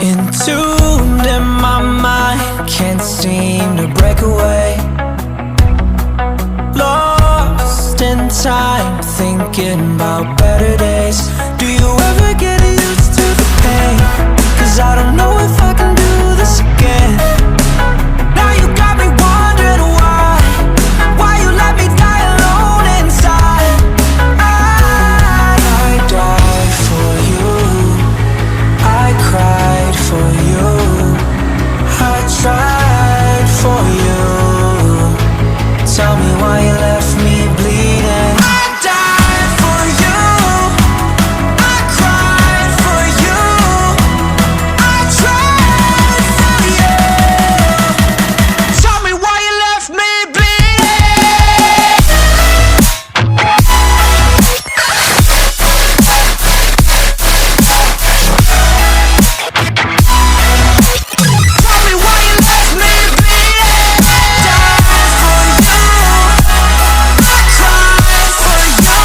Entombed in my mind, can't seem to break away. Lost in time, thinking about better days. Do you ever get used to the pain? 'Cause I don't know if I can do this again. Now you got me wondering why you let me die alone inside. I died for you, I cried for you, I tried for you. Tell me why you left me bleeding. I died for you, I cried for you, I tried for you. Tell me why you left me bleeding. Tell me why you left me bleeding. Died for you, I cried for you,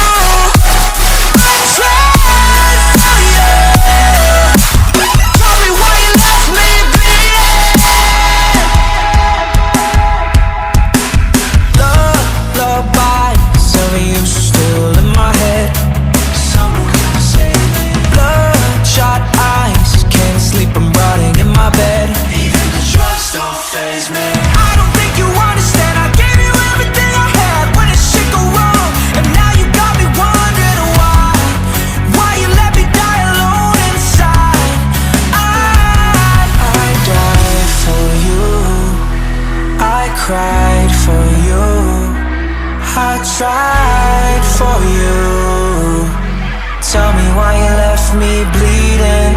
I tried for you. Tell me why you left me bleeding. Lullabies of you still in my head. Someone save me. Bloodshot eyes, can't sleep, I'm rotting in my bed. Even the drugs don't faze me. I don't think you understand. I gave you everything I had when it shit go wrong, and now you got me wondering why you let me die alone inside. I died for you, I cried for you, I tried for you. Tell me why you left me bleeding.